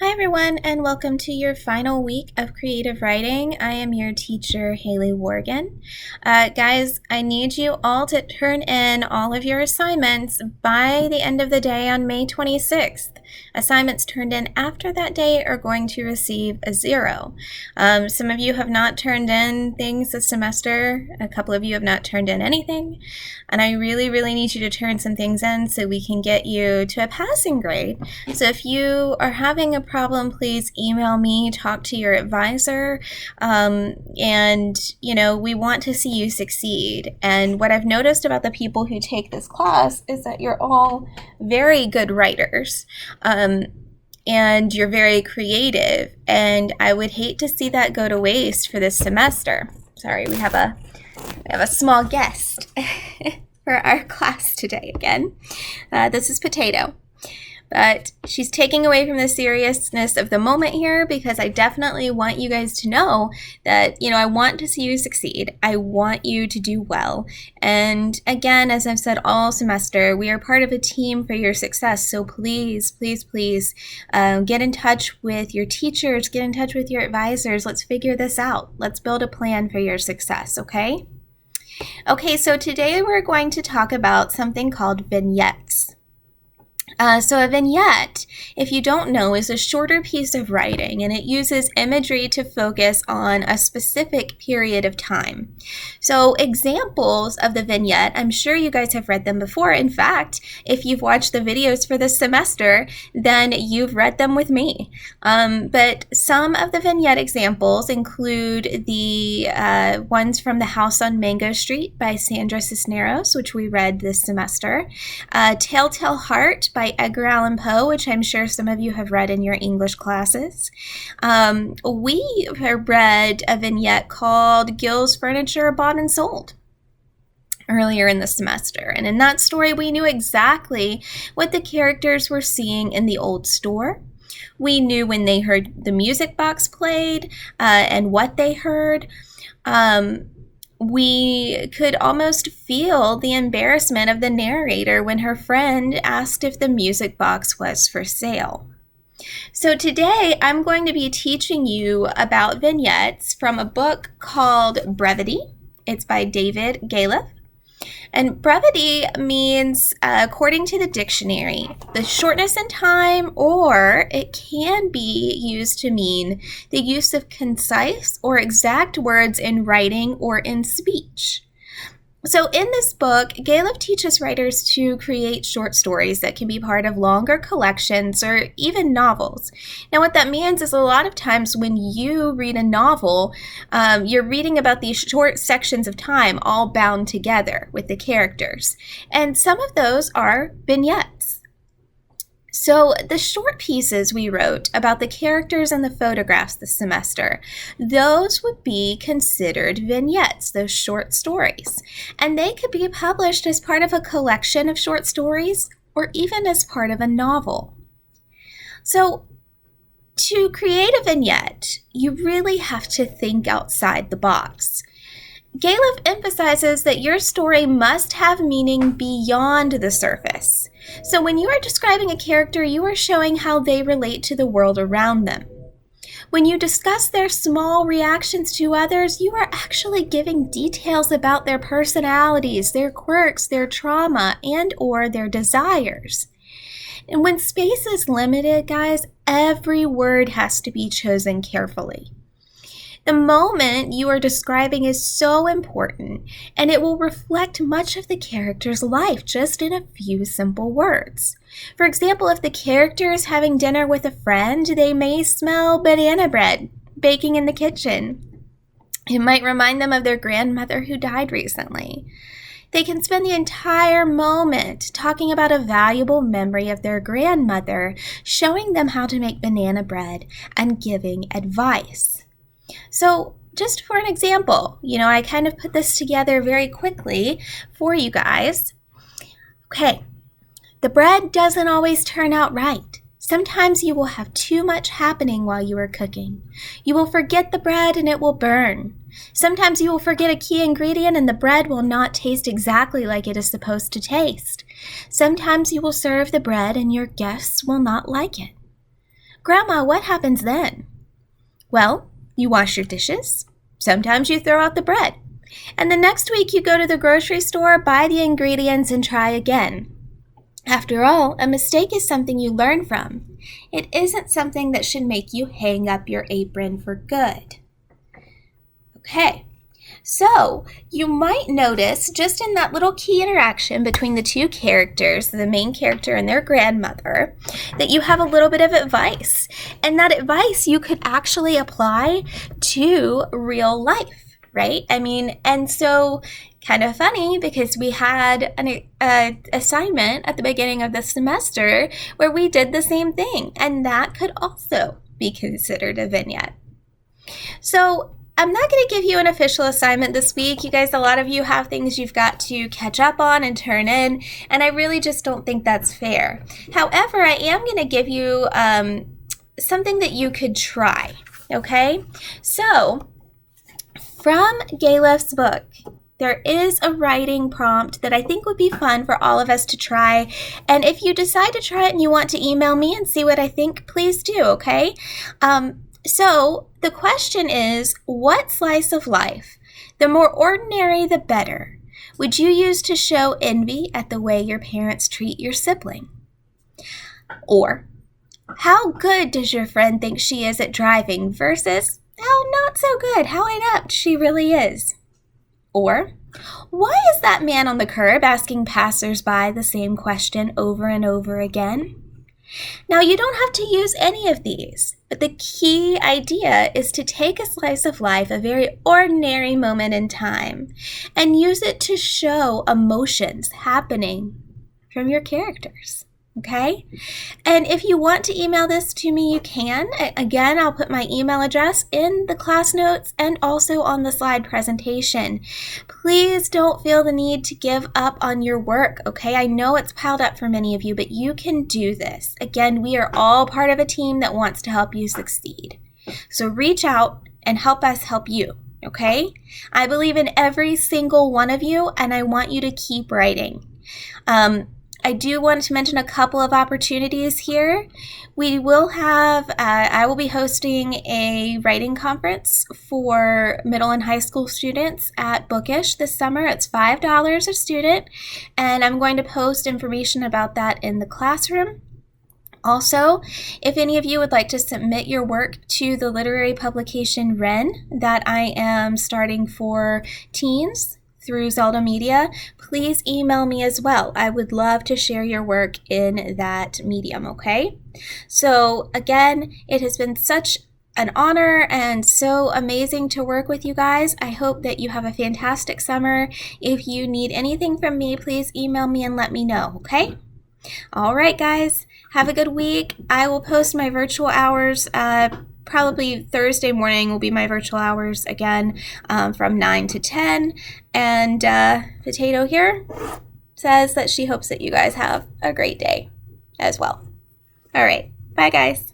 Hi everyone, and welcome to your final week of creative writing. I am your teacher, Hayleigh Worgan. Guys, I need you all to turn in all of your assignments by the end of the day on May 26th. Assignments turned in after that day are going to receive a 0. Some of you have not turned in things this semester. A couple of you have not turned in anything. And I really need you to turn some things in so we can get you to a passing grade. So if you are having a problem, please email me, talk to your advisor, and we want to see you succeed. And what I've noticed about the people who take this class is that you're all very good writers. And you're very creative, and I would hate to see that go to waste for this semester. Sorry, we have a small guest for our class today again. This is Potato. But she's taking away from the seriousness of the moment here because I definitely want you guys to know that, I want to see you succeed. I want you to do well. And again, as I've said all semester, we are part of a team for your success. So please get in touch with your teachers, get in touch with your advisors. Let's figure this out. Let's build a plan for your success, okay? Okay, so today we're going to talk about something called vignettes. So a vignette, if you don't know, is a shorter piece of writing, and it uses imagery to focus on a specific period of time. So examples of the vignette, I'm sure you guys have read them before. In fact, if you've watched the videos for this semester, then you've read them with me. But some of the vignette examples include the ones from The House on Mango Street by Sandra Cisneros, which we read this semester. Telltale Heart by Edgar Allan Poe, which I'm sure some of you have read in your English classes. We read a vignette called Gil's Furniture Bought and Sold earlier in the semester. And in that story, we knew exactly what the characters were seeing in the old store. We knew when they heard the music box played and what they heard. We could almost feel the embarrassment of the narrator when her friend asked if the music box was for sale. So today I'm going to be teaching you about vignettes from a book called Brevity. It's by David Galef. And brevity means, according to the dictionary, the shortness in time, or it can be used to mean the use of concise or exact words in writing or in speech. So in this book, Galef teaches writers to create short stories that can be part of longer collections or even novels. Now what that means is a lot of times when you read a novel, you're reading about these short sections of time all bound together with the characters. And some of those are vignettes. So the short pieces we wrote about the characters and the photographs this semester, those would be considered vignettes, those short stories. And they could be published as part of a collection of short stories or even as part of a novel. So to create a vignette, you really have to think outside the box. Galef emphasizes that your story must have meaning beyond the surface. So when you are describing a character, you are showing how they relate to the world around them. When you discuss their small reactions to others, you are actually giving details about their personalities, their quirks, their trauma, and/or their desires. And when space is limited, guys, every word has to be chosen carefully. The moment you are describing is so important, and it will reflect much of the character's life just in a few simple words. For example, if the character is having dinner with a friend, they may smell banana bread baking in the kitchen. It might remind them of their grandmother who died recently. They can spend the entire moment talking about a valuable memory of their grandmother, showing them how to make banana bread and giving advice. So just for an example, I kind of put this together very quickly for you guys. Okay, the bread doesn't always turn out right. Sometimes you will have too much happening while you are cooking. You will forget the bread and it will burn. Sometimes you will forget a key ingredient and the bread will not taste exactly like it is supposed to taste. Sometimes you will serve the bread and your guests will not like it. Grandma, what happens then? Well, you wash your dishes. Sometimes you throw out the bread. And the next week you go to the grocery store, buy the ingredients, and try again. After all, a mistake is something you learn from. It isn't something that should make you hang up your apron for good. Okay, so you might notice just in that little key interaction between the two characters, the main character and their grandmother, that you have a little bit of advice. And that advice you could actually apply to real life. Right? I mean, and so kind of funny because we had an assignment at the beginning of the semester where we did the same thing, and that could also be considered a vignette. So I'm not going to give you an official assignment this week. You guys, a lot of you have things you've got to catch up on and turn in, and I really just don't think that's fair. However, I am going to give you something that you could try, okay? So from Hayleigh's book, there is a writing prompt that I think would be fun for all of us to try. And if you decide to try it and you want to email me and see what I think, please do, okay? So the question is, what slice of life, the more ordinary the better, would you use to show envy at the way your parents treat your sibling? Or, how good does your friend think she is at driving versus, oh, not so good, how inept she really is? Or, why is that man on the curb asking passersby the same question over and over again? Now, you don't have to use any of these, but the key idea is to take a slice of life, a very ordinary moment in time, and use it to show emotions happening from your characters. Okay? And if you want to email this to me, you can. Again, I'll put my email address in the class notes and also on the slide presentation. Please don't feel the need to give up on your work, okay? I know it's piled up for many of you, but you can do this. Again, we are all part of a team that wants to help you succeed. So reach out and help us help you, okay? I believe in every single one of you, and I want you to keep writing. I do want to mention a couple of opportunities here. We will have, I will be hosting a writing conference for middle and high school students at Bookish this summer. It's $5 a student, and I'm going to post information about that in the classroom. Also, if any of you would like to submit your work to the literary publication Wren that I am starting for teens through Zelda Media, please email me as well. I would love to share your work in that medium, okay? So again, it has been such an honor and so amazing to work with you guys. I hope that you have a fantastic summer. If you need anything from me, please email me and let me know, okay? All right, guys, have a good week. I will post my virtual hours probably Thursday morning will be my virtual hours again from 9 to 10. And Potato here says that she hopes that you guys have a great day as well. All right. Bye, guys.